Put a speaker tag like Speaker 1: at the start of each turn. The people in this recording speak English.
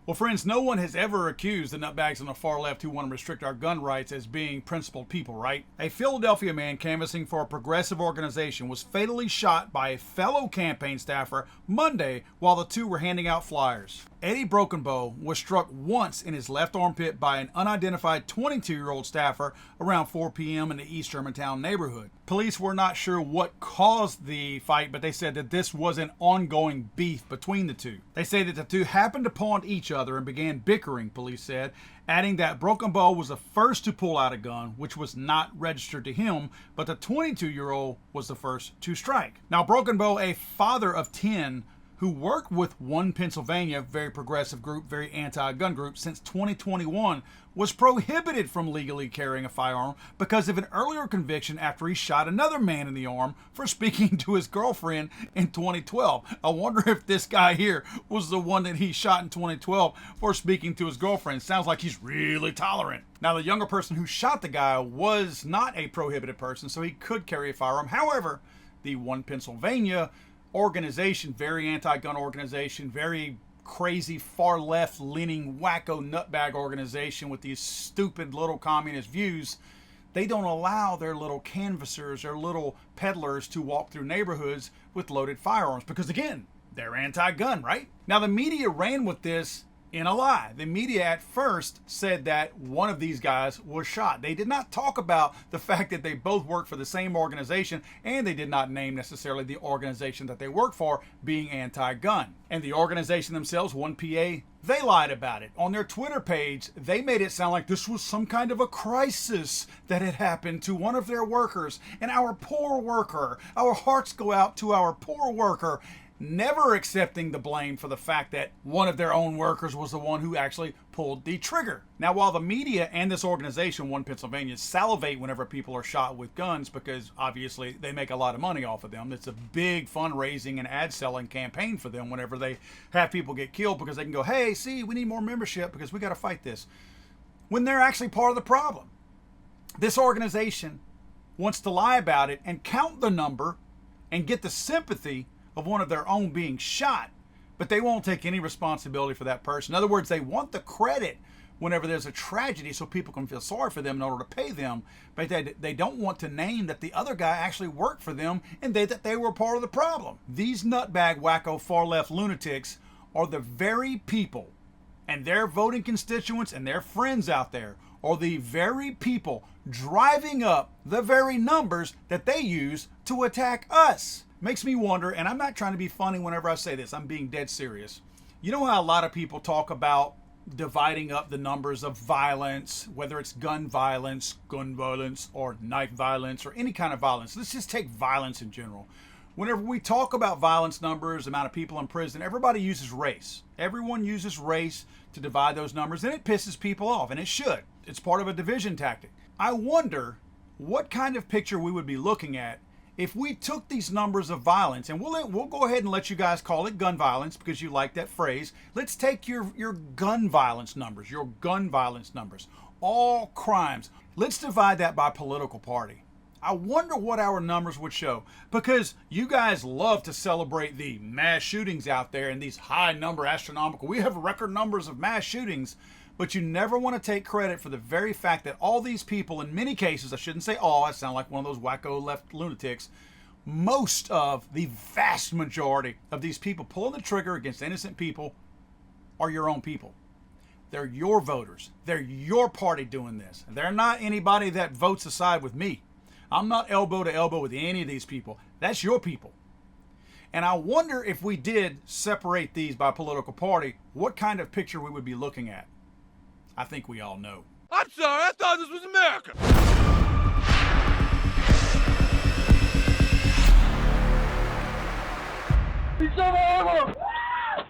Speaker 1: Well, friends, no one has ever accused the nutbags on the far left who want to restrict our gun rights as being principled people, right? A Philadelphia man canvassing for a progressive organization was fatally shot by a fellow campaign staffer Monday while the two were handing out flyers. Eddie Brokenbow was struck once in his left armpit by an unidentified 22-year-old staffer around 4 p.m. in the East Germantown neighborhood. Police were not sure what caused the fight, but they said that this was an ongoing beef between the two. They say that the two happened to pawn each other and began bickering, police said, adding that Brokenbow was the first to pull out a gun, which was not registered to him, but the 22-year-old was the first to strike. Now, Brokenbow, a father of 10, who worked with One Pennsylvania, very progressive group, very anti-gun group, since 2021, was prohibited from legally carrying a firearm because of an earlier conviction after he shot another man in the arm for speaking to his girlfriend in 2012. I wonder if this guy here was the one that he shot in 2012 for speaking to his girlfriend. Sounds like he's really tolerant. Now, the younger person who shot the guy was not a prohibited person, so he could carry a firearm. However, the One Pennsylvania organization, very anti-gun organization, very crazy far left leaning wacko nutbag organization with these stupid little communist views, they don't allow their little canvassers or little peddlers to walk through neighborhoods with loaded firearms because, again, they're anti-gun, right? Now, the media ran with this in a lie. The media at first said that one of these guys was shot. They did not talk about the fact that they both worked for the same organization, and they did not name necessarily the organization that they work for being anti-gun. And the organization themselves, 1PA, they lied about it. On their Twitter page, they made it sound like this was some kind of a crisis that had happened to one of their workers, and our poor worker, our hearts go out to our poor worker, never accepting the blame for the fact that one of their own workers was the one who actually pulled the trigger. Now, while the media and this organization, One Pennsylvania, salivate whenever people are shot with guns because obviously they make a lot of money off of them. It's a big fundraising and ad selling campaign for them whenever they have people get killed because they can go, hey, see, we need more membership because we got to fight this. When they're actually part of the problem. This organization wants to lie about it and count the number and get the sympathy of one of their own being shot, but they won't take any responsibility for that person. In other words, they want the credit whenever there's a tragedy so people can feel sorry for them in order to pay them, but they don't want to name that the other guy actually worked for them and that they were part of the problem. These nutbag wacko far left lunatics are the very people, and their voting constituents and their friends out there are the very people driving up the very numbers that they use to attack us. Makes me wonder, and I'm not trying to be funny whenever I say this, I'm being dead serious. You know how a lot of people talk about dividing up the numbers of violence, whether it's gun violence, or knife violence, or any kind of violence. Let's just take violence in general. Whenever we talk about violence numbers, amount of people in prison, everybody uses race. Everyone uses race to divide those numbers, and it pisses people off, and it should. It's part of a division tactic. I wonder what kind of picture we would be looking at if we took these numbers of violence, and we'll go ahead and let you guys call it gun violence because you like that phrase. Let's take your gun violence numbers, all crimes. Let's divide that by political party. I wonder what our numbers would show, because you guys love to celebrate the mass shootings out there and these high number astronomical. We have record numbers of mass shootings, but you never want to take credit for the very fact that all these people, in many cases, I shouldn't say all, I sound like one of those wacko left lunatics, most of the vast majority of these people pulling the trigger against innocent people are your own people. They're your voters. They're your party doing this. They're not anybody that votes aside with me. I'm not elbow to elbow with any of these people. That's your people. And I wonder if we did separate these by political party, what kind of picture we would be looking at. I think we all know.
Speaker 2: I'm sorry, I thought this was America. He's so horrible.